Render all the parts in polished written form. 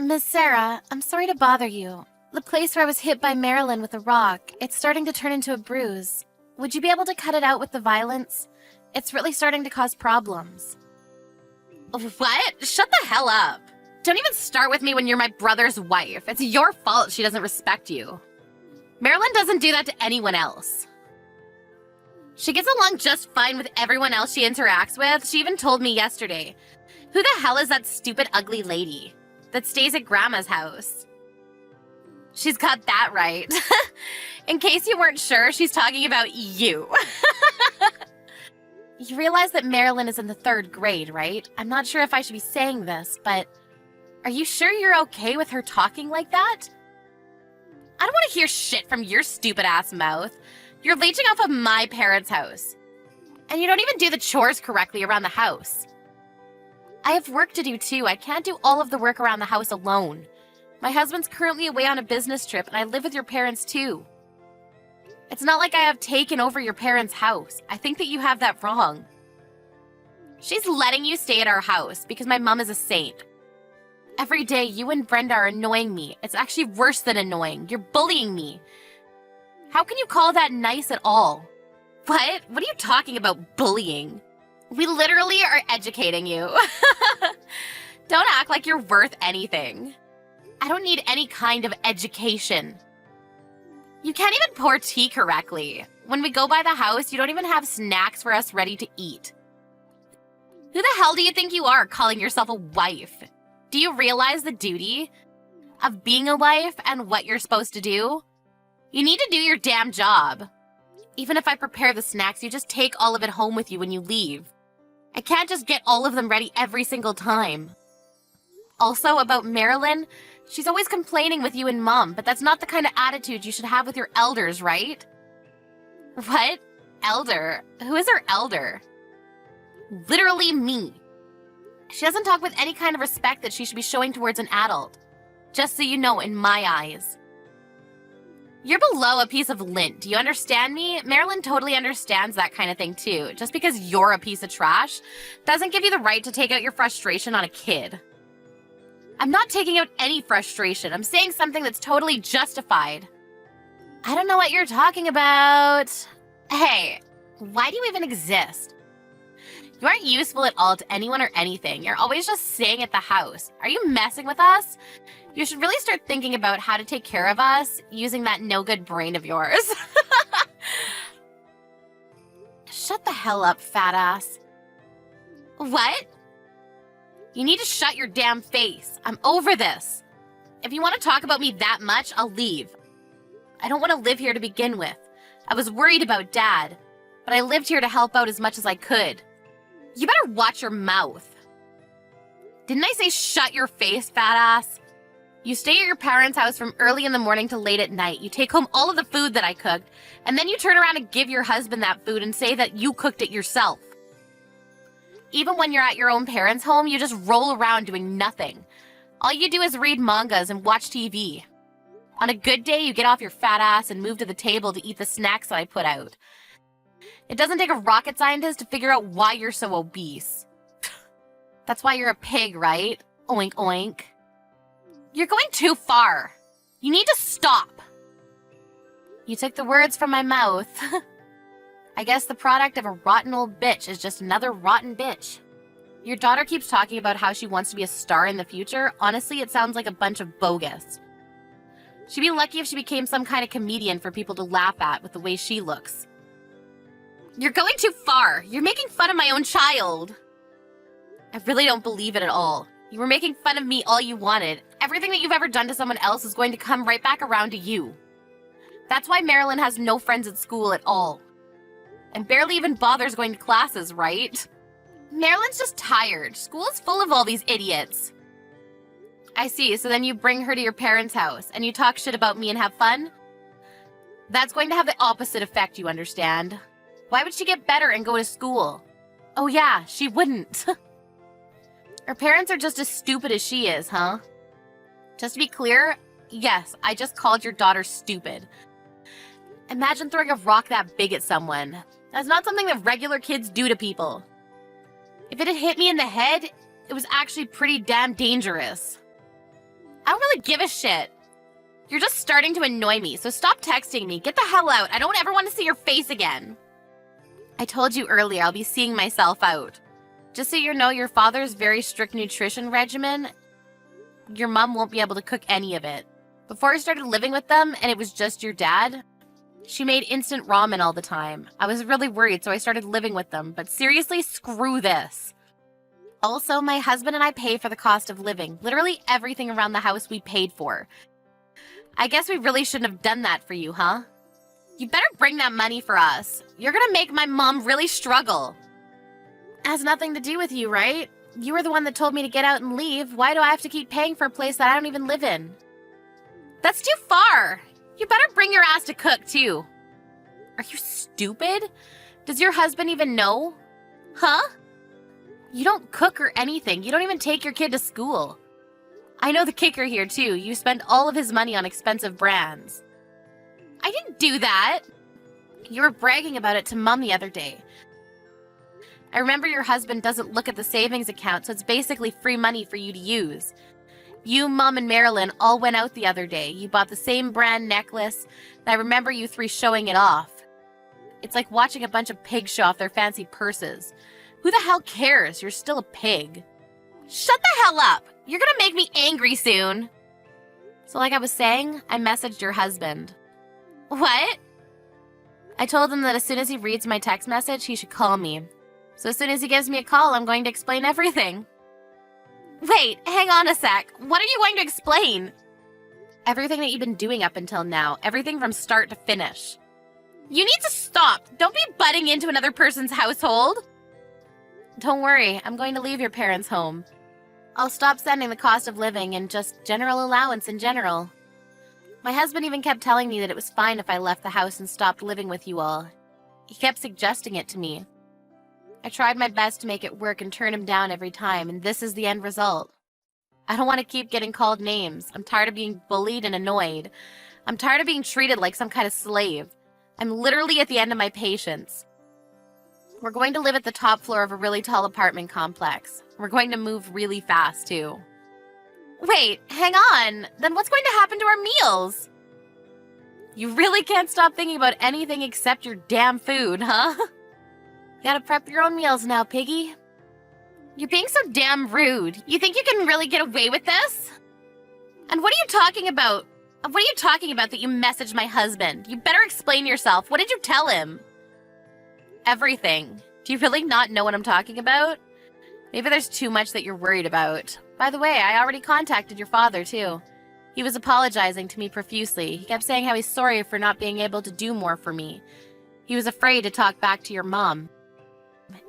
Miss Sarah, I'm sorry to bother you. The place where I was hit by Marilyn with a rock, it's starting to turn into a bruise. Would you be able to cut it out with the violence? It's really starting to cause problems. What? Shut the hell up. Don't even start with me when you're my brother's wife. It's your fault she doesn't respect you. Marilyn doesn't do that to anyone else. She gets along just fine with everyone else she interacts with. She even told me yesterday. Who the hell is that stupid ugly lady that stays at Grandma's house? She's got that right. In case you weren't sure, she's talking about you. You realize that Marilyn is in the 3rd grade, right? I'm not sure if I should be saying this, but are you sure you're okay with her talking like that? I don't want to hear shit from your stupid-ass mouth. You're leeching off of my parents' house. And you don't even do the chores correctly around the house. I have work to do too. I can't do all of the work around the house alone. My husband's currently away on a business trip, and I live with your parents too. It's not like I have taken over your parents' house. I think that you have that wrong. She's letting you stay at our house because my mom is a saint. Every day, you and Brenda are annoying me. It's actually worse than annoying. You're bullying me. How can you call that nice at all? What? What are you talking about, bullying? We literally are educating you. Don't act like you're worth anything. I don't need any kind of education. You can't even pour tea correctly. When we go by the house, you don't even have snacks for us ready to eat. Who the hell do you think you are calling yourself a wife? Do you realize the duty of being a wife and what you're supposed to do? You need to do your damn job. Even if I prepare the snacks, you just take all of it home with you when you leave. I can't just get all of them ready every single time. Also, about Marilyn, she's always complaining with you and Mom, but that's not the kind of attitude you should have with your elders, right? What? Elder? Who is her elder? Literally me. She doesn't talk with any kind of respect that she should be showing towards an adult. Just so you know, in my eyes. You're below a piece of lint. Do you understand me? Marilyn totally understands that kind of thing too. Just because you're a piece of trash doesn't give you the right to take out your frustration on a kid. I'm not taking out any frustration. I'm saying something that's totally justified. I don't know what you're talking about. Hey, why do you even exist? You aren't useful at all to anyone or anything. You're always just staying at the house. Are you messing with us? You should really start thinking about how to take care of us using that no-good brain of yours. Shut the hell up, fat ass. What? You need to shut your damn face. I'm over this. If you want to talk about me that much, I'll leave. I don't want to live here to begin with. I was worried about Dad, but I lived here to help out as much as I could. You better watch your mouth. Didn't I say shut your face, fat ass? You stay at your parents' house from early in the morning to late at night. You take home all of the food that I cooked, and then you turn around and give your husband that food and say that you cooked it yourself. Even when you're at your own parents' home, you just roll around doing nothing. All you do is read mangas and watch TV. On a good day, you get off your fat ass and move to the table to eat the snacks that I put out. It doesn't take a rocket scientist to figure out why you're so obese. That's why you're a pig, right? Oink, oink. You're going too far. You need to stop. You took the words from my mouth. I guess the product of a rotten old bitch is just another rotten bitch. Your daughter keeps talking about how she wants to be a star in the future. Honestly, it sounds like a bunch of bogus. She'd be lucky if she became some kind of comedian for people to laugh at with the way she looks. You're going too far. You're making fun of my own child. I really don't believe it at all. You were making fun of me all you wanted. Everything that you've ever done to someone else is going to come right back around to you. That's why Marilyn has no friends at school at all. And barely even bothers going to classes, right? Marilyn's just tired. School is full of all these idiots. I see, so then you bring her to your parents' house and you talk shit about me and have fun? That's going to have the opposite effect, you understand? Why would she get better and go to school? Oh yeah, she wouldn't. Her parents are just as stupid as she is, huh? Just to be clear, yes, I just called your daughter stupid. Imagine throwing a rock that big at someone. That's not something that regular kids do to people. If it had hit me in the head, it was actually pretty damn dangerous. I don't really give a shit. You're just starting to annoy me, so stop texting me. Get the hell out. I don't ever want to see your face again. I told you earlier I'll be seeing myself out. Just so you know, your father's very strict nutrition regimen, your mom won't be able to cook any of it. Before I started living with them and it was just your dad, she made instant ramen all the time. I was really worried, so I started living with them. But seriously, screw this. Also, my husband and I pay for the cost of living. Literally everything around the house we paid for. I guess we really shouldn't have done that for you, huh? You better bring that money for us. You're gonna make my mom really struggle. It has nothing to do with you, right? You were the one that told me to get out and leave. Why do I have to keep paying for a place that I don't even live in? That's too far. You better bring your ass to cook, too. Are you stupid? Does your husband even know? Huh? You don't cook or anything. You don't even take your kid to school. I know the kicker here, too. You spend all of his money on expensive brands. I didn't do that. You were bragging about it to Mom the other day. I remember your husband doesn't look at the savings account, so it's basically free money for you to use. You, Mom, and Marilyn all went out the other day. You bought the same brand necklace, and I remember you three showing it off. It's like watching a bunch of pigs show off their fancy purses. Who the hell cares? You're still a pig. Shut the hell up! You're gonna make me angry soon. So like I was saying, I messaged your husband. What? I told him that as soon as he reads my text message, he should call me. So as soon as he gives me a call, I'm going to explain everything. Wait, hang on a sec. What are you going to explain? Everything that you've been doing up until now. Everything from start to finish. You need to stop. Don't be butting into another person's household. Don't worry, I'm going to leave your parents' home. I'll stop sending the cost of living and just general allowance in general. My husband even kept telling me that it was fine if I left the house and stopped living with you all. He kept suggesting it to me. I tried my best to make it work and turn him down every time, and this is the end result. I don't want to keep getting called names. I'm tired of being bullied and annoyed. I'm tired of being treated like some kind of slave. I'm literally at the end of my patience. We're going to live at the top floor of a really tall apartment complex. We're going to move really fast, too. Wait, hang on. Then what's going to happen to our meals? You really can't stop thinking about anything except your damn food, huh? You gotta prep your own meals now, piggy. You're being so damn rude. You think you can really get away with this? And what are you talking about? What are you talking about that you messaged my husband? You better explain yourself. What did you tell him? Everything. Do you really not know what I'm talking about? Maybe there's too much that you're worried about. By the way, I already contacted your father, too. He was apologizing to me profusely. He kept saying how he's sorry for not being able to do more for me. He was afraid to talk back to your mom.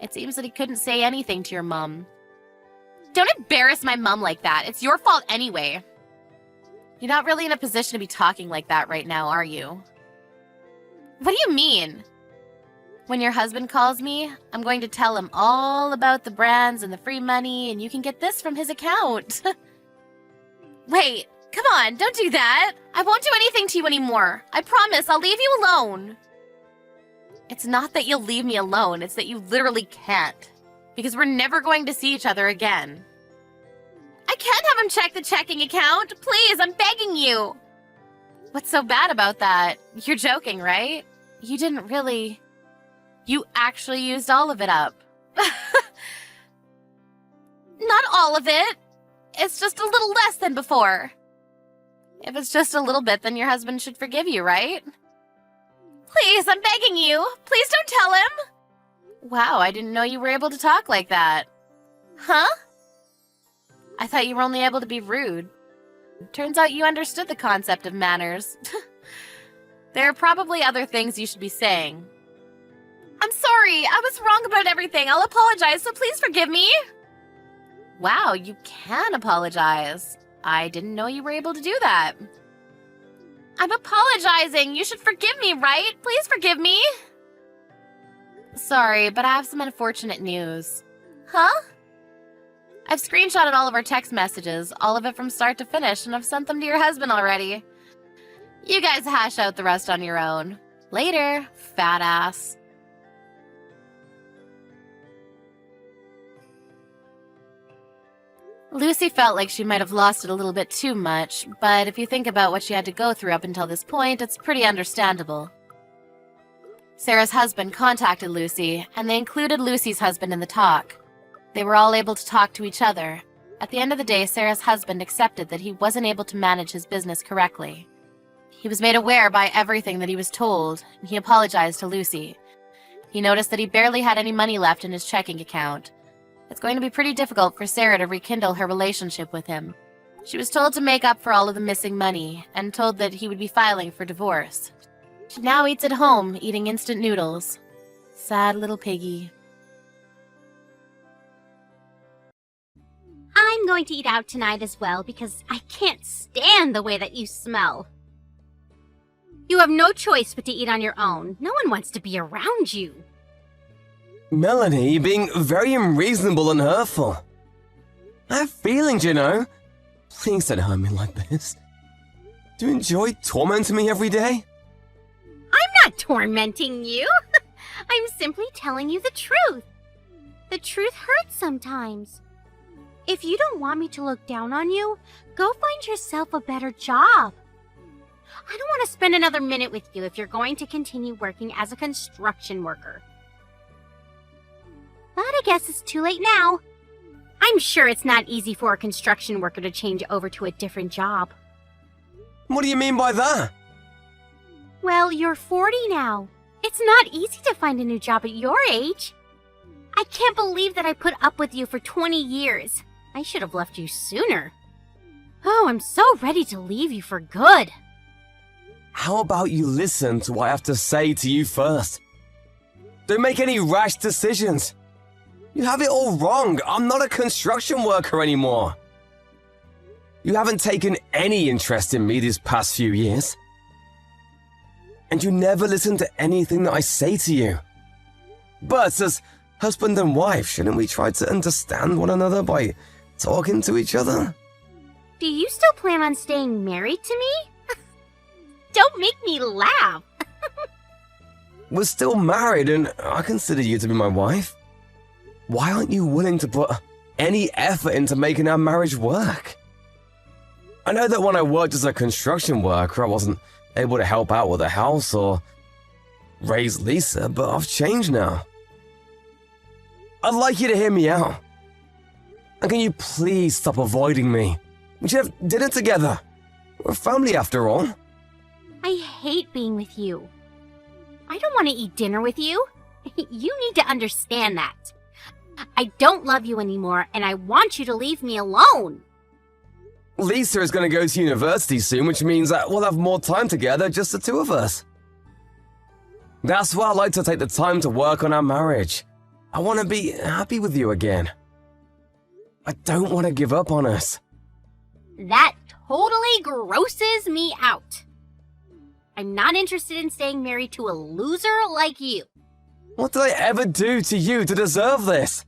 It seems that he couldn't say anything to your mom. Don't embarrass my mom like that. It's your fault anyway. You're not really in a position to be talking like that right now, are you? What do you mean? When your husband calls me, I'm going to tell him all about the brands and the free money, and you can get this from his account. Wait, come on, don't do that. I won't do anything to you anymore. I promise, I'll leave you alone. It's not that you'll leave me alone, it's that you literally can't. Because we're never going to see each other again. I can't have him check the checking account. Please, I'm begging you. What's so bad about that? You're joking, right? You didn't really... You actually used all of it up. Not all of it. It's just a little less than before. If it's just a little bit, then your husband should forgive you, right? Please, I'm begging you. Please don't tell him. Wow, I didn't know you were able to talk like that. Huh? I thought you were only able to be rude. Turns out you understood the concept of manners. There are probably other things you should be saying. I'm sorry, I was wrong about everything. I'll apologize, so please forgive me. Wow, you can apologize. I didn't know you were able to do that. I'm apologizing. You should forgive me, right? Please forgive me. Sorry, but I have some unfortunate news. Huh? I've screenshotted all of our text messages, all of it from start to finish, and I've sent them to your husband already. You guys hash out the rest on your own. Later, fat ass. Lucy felt like she might have lost it a little bit too much, but if you think about what she had to go through up until this point, it's pretty understandable. Sarah's husband contacted Lucy, and they included Lucy's husband in the talk. They were all able to talk to each other. At the end of the day, Sarah's husband accepted that he wasn't able to manage his business correctly. He was made aware by everything that he was told, and he apologized to Lucy. He noticed that he barely had any money left in his checking account. It's going to be pretty difficult for Sarah to rekindle her relationship with him. She was told to make up for all of the missing money, and told that he would be filing for divorce. She now eats at home, eating instant noodles. Sad little piggy. I'm going to eat out tonight as well because I can't stand the way that you smell. You have no choice but to eat on your own. No one wants to be around you. Melanie, you're being very unreasonable and hurtful. I have feelings, you know. Please don't hurt me like this. Do you enjoy tormenting me every day? I'm not tormenting you. I'm simply telling you the truth. The truth hurts sometimes. If you don't want me to look down on you, go find yourself a better job. I don't want to spend another minute with you if you're going to continue working as a construction worker. But I guess it's too late now. I'm sure it's not easy for a construction worker to change over to a different job. What do you mean by that? Well, you're 40 now. It's not easy to find a new job at your age. I can't believe that I put up with you for 20 years. I should have left you sooner. Oh, I'm so ready to leave you for good. How about you listen to what I have to say to you first? Don't make any rash decisions. You have it all wrong. I'm not a construction worker anymore. You haven't taken any interest in me these past few years. And you never listen to anything that I say to you. But as husband and wife, shouldn't we try to understand one another by talking to each other? Do you still plan on staying married to me? Don't make me laugh. We're still married and I consider you to be my wife. Why aren't you willing to put any effort into making our marriage work? I know that when I worked as a construction worker, I wasn't able to help out with the house or raise Lisa, but I've changed now. I'd like you to hear me out. And can you please stop avoiding me? We should have dinner together. We're a family after all. I hate being with you. I don't want to eat dinner with you. You need to understand that. I don't love you anymore, and I want you to leave me alone. Lisa is going to go to university soon, which means that we'll have more time together, just the two of us. That's why I like to take the time to work on our marriage. I want to be happy with you again. I don't want to give up on us. That totally grosses me out. I'm not interested in staying married to a loser like you. What did I ever do to you to deserve this?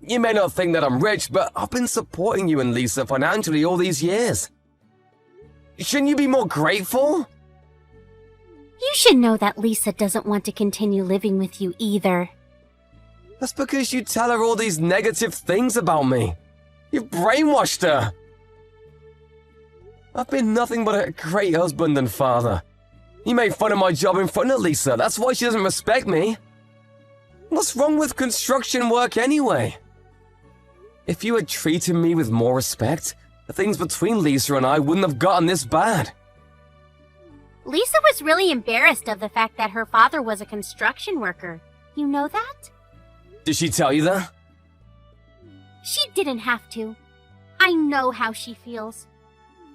You may not think that I'm rich, but I've been supporting you and Lisa financially all these years. Shouldn't you be more grateful? You should know that Lisa doesn't want to continue living with you either. That's because you tell her all these negative things about me. You've brainwashed her. I've been nothing but a great husband and father. You made fun of my job in front of Lisa, that's why she doesn't respect me. What's wrong with construction work anyway? If you had treated me with more respect, the things between Lisa and I wouldn't have gotten this bad. Lisa was really embarrassed of the fact that her father was a construction worker. You know that? Did she tell you that? She didn't have to. I know how she feels.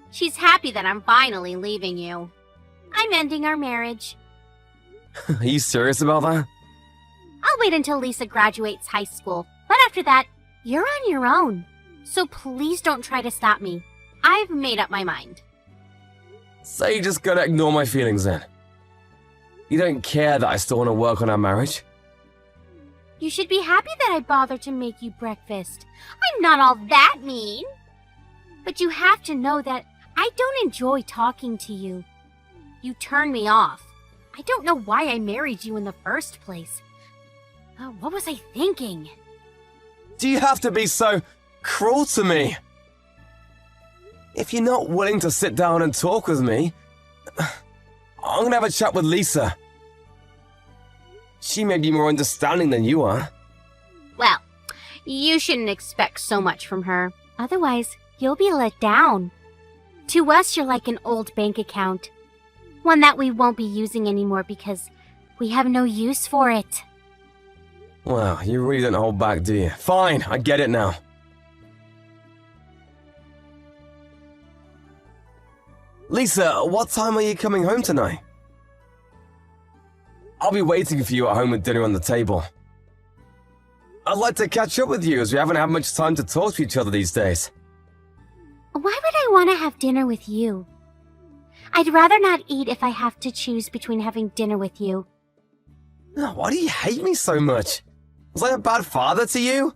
She's happy that I'm finally leaving you. I'm ending our marriage. Are you serious about that? I'll wait until Lisa graduates high school, but after that, you're on your own. So please don't try to stop me. I've made up my mind. So you're just gonna ignore my feelings then? You don't care that I still want to work on our marriage? You should be happy that I bothered to make you breakfast. I'm not all that mean. But you have to know that I don't enjoy talking to you. You turn me off. I don't know why I married you in the first place. What was I thinking? Do you have to be so cruel to me. If you're not willing to sit down and talk with me, I'm gonna have a chat with Lisa. She may be more understanding than you are. Well, you shouldn't expect so much from her. Otherwise, you'll be let down. To us, you're like an old bank account. One that we won't be using anymore because we have no use for it. Well, you really don't hold back, do you? Fine, I get it now. Lisa, what time are you coming home tonight? I'll be waiting for you at home with dinner on the table. I'd like to catch up with you as we haven't had much time to talk to each other these days. Why would I want to have dinner with you? I'd rather not eat if I have to choose between having dinner with you. Why do you hate me so much? Was I a bad father to you?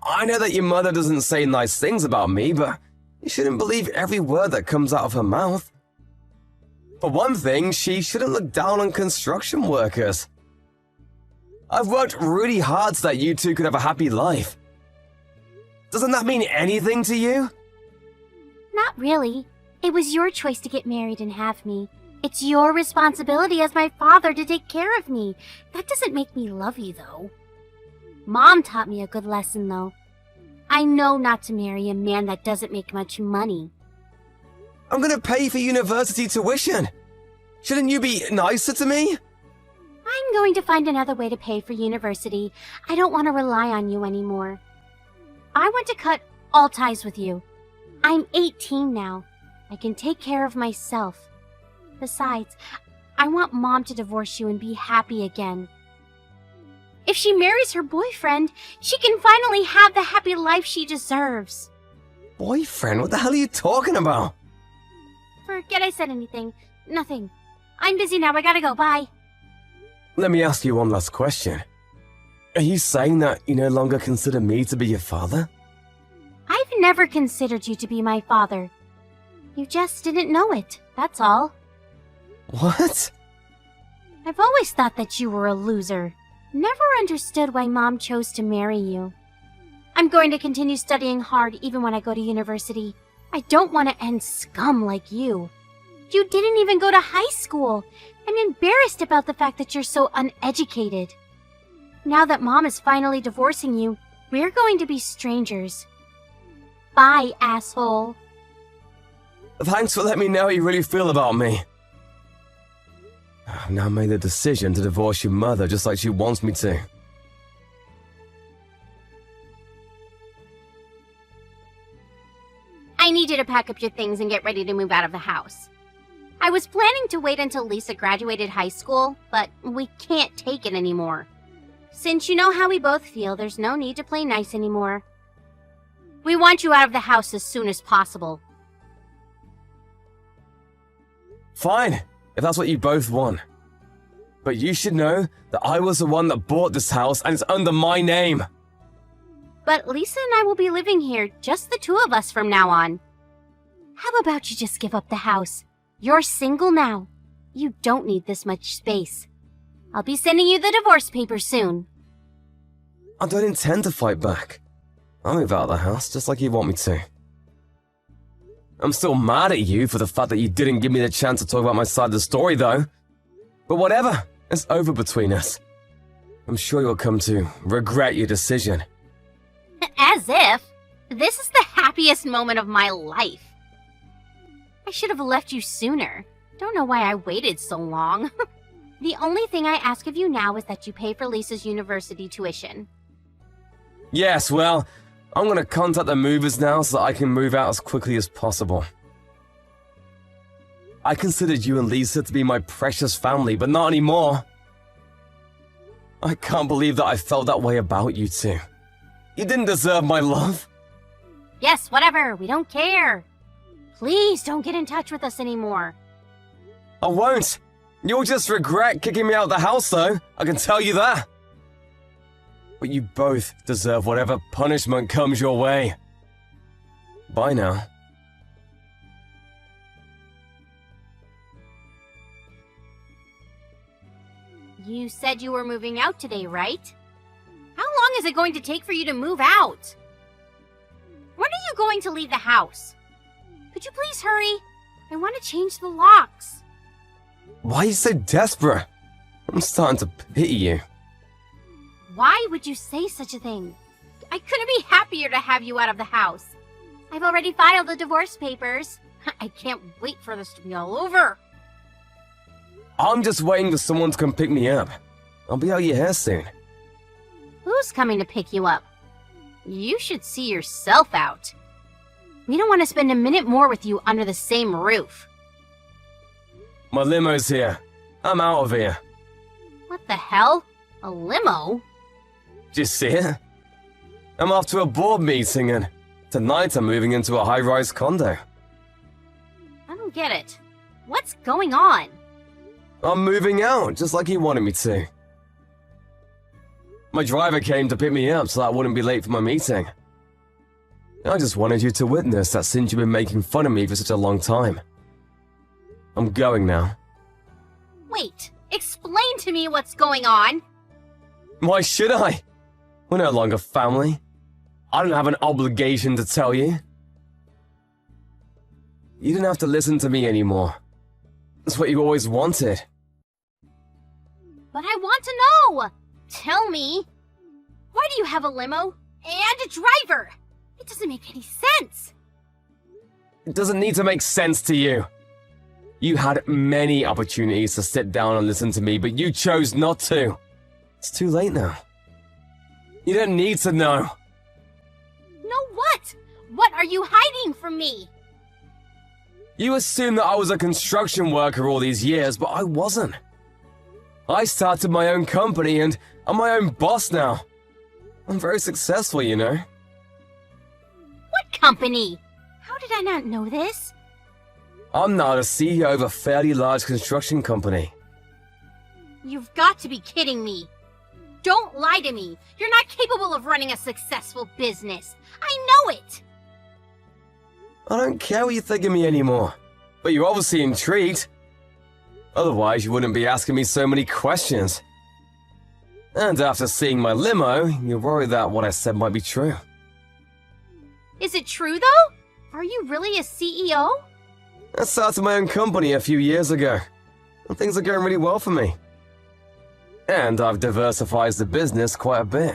I know that your mother doesn't say nice things about me, but you shouldn't believe every word that comes out of her mouth. For one thing, she shouldn't look down on construction workers. I've worked really hard so that you two could have a happy life. Doesn't that mean anything to you? Not really. It was your choice to get married and have me. It's your responsibility as my father to take care of me. That doesn't make me love you, though. Mom taught me a good lesson, though. I know not to marry a man that doesn't make much money. I'm gonna pay for university tuition. Shouldn't you be nicer to me? I'm going to find another way to pay for university. I don't want to rely on you anymore. I want to cut all ties with you. I'm 18 now. I can take care of myself. Besides, I want Mom to divorce you and be happy again. If she marries her boyfriend, she can finally have the happy life she deserves. Boyfriend? What the hell are you talking about? Forget I said anything. Nothing. I'm busy now. I gotta go. Bye. Let me ask you one last question. Are you saying that you no longer consider me to be your father? I've never considered you to be my father. You just didn't know it, that's all. What? I've always thought that you were a loser. Never understood why Mom chose to marry you. I'm going to continue studying hard even when I go to university. I don't want to end scum like you. You didn't even go to high school. I'm embarrassed about the fact that you're so uneducated. Now that Mom is finally divorcing you, we're going to be strangers. Bye, asshole. Thanks for letting me know how you really feel about me. I've now made the decision to divorce your mother just like she wants me to. I need you to pack up your things and get ready to move out of the house. I was planning to wait until Lisa graduated high school, but we can't take it anymore. Since you know how we both feel, there's no need to play nice anymore. We want you out of the house as soon as possible. Fine, if that's what you both want. But you should know that I was the one that bought this house and it's under my name. But Lisa and I will be living here, just the two of us from now on. How about you just give up the house? You're single now. You don't need this much space. I'll be sending you the divorce papers soon. I don't intend to fight back. I'll move out of the house just like you want me to. I'm still mad at you for the fact that you didn't give me the chance to talk about my side of the story, though. But whatever, it's over between us. I'm sure you'll come to regret your decision. As if. This is the happiest moment of my life. I should have left you sooner. Don't know why I waited so long. The only thing I ask of you now is that you pay for Lisa's university tuition. Yes, well, I'm gonna contact the movers now so that I can move out as quickly as possible. I considered you and Lisa to be my precious family, but not anymore. I can't believe that I felt that way about you two. You didn't deserve my love. Yes, whatever. We don't care. Please don't get in touch with us anymore. I won't. You'll just regret kicking me out of the house, though. I can tell you that. But you both deserve whatever punishment comes your way. Bye now. You said you were moving out today, right? How long is it going to take for you to move out? you going to leave the house? Could you please hurry? I want to change the locks. Why are you so desperate? I'm starting to pity you. Why would you say such a thing? I couldn't be happier to have you out of the house. I've already filed the divorce papers. I can't wait for this to be all over. I'm just waiting for someone to come pick me up. I'll be out of your hair soon. Who's coming to pick you up? You should see yourself out. We don't want to spend a minute more with you under the same roof. My limo's here. I'm out of here. What the hell? A limo? Did you see it? I'm off to a board meeting and tonight I'm moving into a high-rise condo. I don't get it. What's going on? I'm moving out, just like he wanted me to. My driver came to pick me up so I wouldn't be late for my meeting. I just wanted you to witness that since you've been making fun of me for such a long time. I'm going now. Wait, explain to me what's going on. Why should I? We're no longer family. I don't have an obligation to tell you. You didn't have to listen to me anymore. That's what you always wanted. But I want to know! Tell me! Why do you have a limo and a driver? It doesn't make any sense! It doesn't need to make sense to you. You had many opportunities to sit down and listen to me, but you chose not to. It's too late now. You don't need to know. No what? What are you hiding from me? You assumed that I was a construction worker all these years, but I wasn't. I started my own company and I'm my own boss now. I'm very successful, you know. What company? How did I not know this? I'm now the CEO of a fairly large construction company. You've got to be kidding me. Don't lie to me. You're not capable of running a successful business. I know it. I don't care what you think of me anymore, but you're obviously intrigued. Otherwise, you wouldn't be asking me so many questions. And after seeing my limo, you're worried that what I said might be true. Is it true, though? Are you really a CEO? I started my own company a few years ago, and things are going really well for me. And I've diversified the business quite a bit.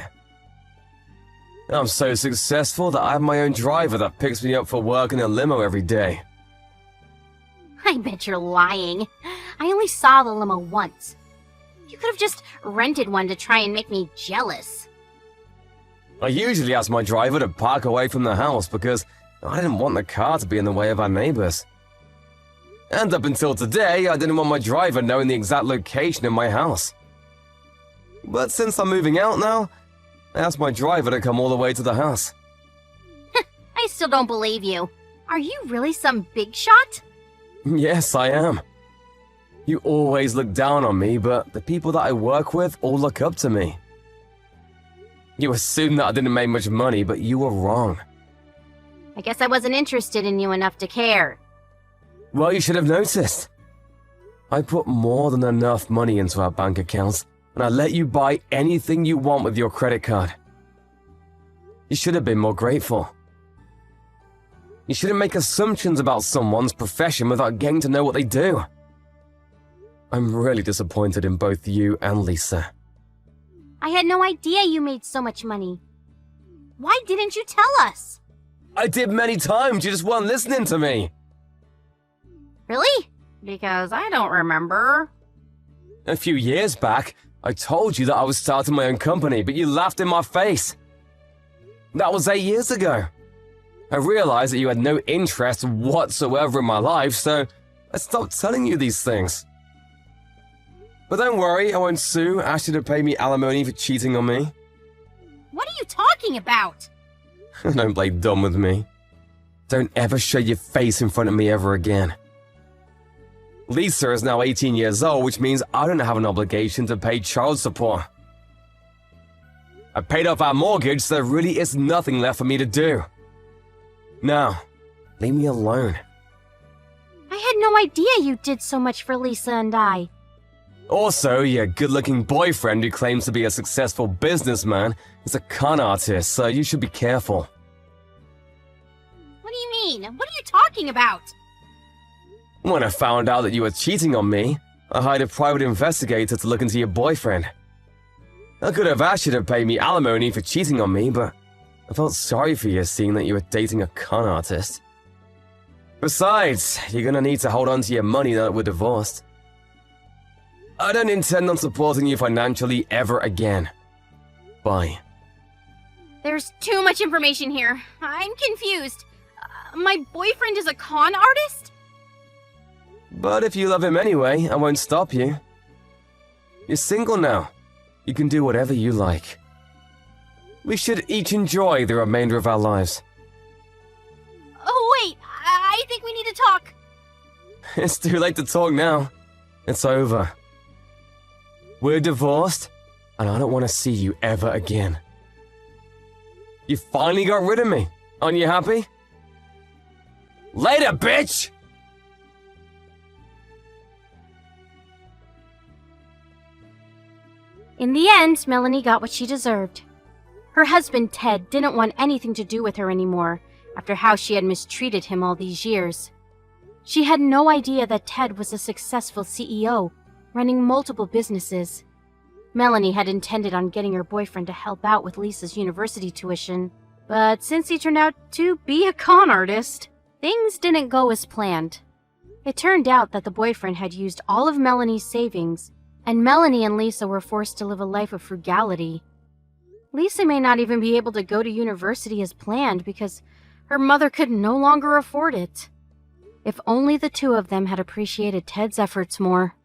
I'm so successful that I have my own driver that picks me up for work in a limo every day. I bet you're lying. I only saw the limo once. You could have just rented one to try and make me jealous. I usually ask my driver to park away from the house because I didn't want the car to be in the way of our neighbors. And up until today, I didn't want my driver knowing the exact location of my house. But since I'm moving out now, I asked my driver to come all the way to the house. I still don't believe you. Are you really some big shot? Yes, I am. You always look down on me, but the people that I work with all look up to me. You assumed that I didn't make much money, but you were wrong. I guess I wasn't interested in you enough to care. Well, you should have noticed. I put more than enough money into our bank accounts, and I let you buy anything you want with your credit card. You should have been more grateful. You shouldn't make assumptions about someone's profession without getting to know what they do. I'm really disappointed in both you and Lisa. I had no idea you made so much money. Why didn't you tell us? I did many times, you just weren't listening to me. Really? Because I don't remember. A few years back, I told you that I was starting my own company, but you laughed in my face. That was 8 years ago. I realized that you had no interest whatsoever in my life, so I stopped telling you these things. But don't worry, I won't sue, ask you to pay me alimony for cheating on me. What are you talking about? Don't play dumb with me. Don't ever show your face in front of me ever again. Lisa is now 18 years old, which means I don't have an obligation to pay child support. I paid off our mortgage, so there really is nothing left for me to do. Now, leave me alone. I had no idea you did so much for Lisa and I. Also, your good-looking boyfriend who claims to be a successful businessman is a con artist, so you should be careful. mean? What are you talking about? When I found out that you were cheating on me, I hired a private investigator to look into your boyfriend. I could have asked you to pay me alimony for cheating on me, but I felt sorry for you seeing that you were dating a con artist. Besides, you're gonna need to hold on to your money now that we're divorced. I don't intend on supporting you financially ever again. Bye. There's too much information here. I'm confused. My boyfriend is a con artist? But if you love him anyway, I won't stop you. You're single now. You can do whatever you like. We should each enjoy the remainder of our lives. Oh, wait. I think we need to talk. It's too late to talk now. It's over. We're divorced, and I don't want to see you ever again. You finally got rid of me. Aren't you happy? Later, bitch! In the end, Melanie got what she deserved. Her husband, Ted, didn't want anything to do with her anymore after how she had mistreated him all these years. She had no idea that Ted was a successful CEO, running multiple businesses. Melanie had intended on getting her boyfriend to help out with Lisa's university tuition, but since he turned out to be a con artist, things didn't go as planned. It turned out that the boyfriend had used all of Melanie's savings, and Melanie and Lisa were forced to live a life of frugality. Lisa may not even be able to go to university as planned because her mother could no longer afford it. If only the two of them had appreciated Ted's efforts more.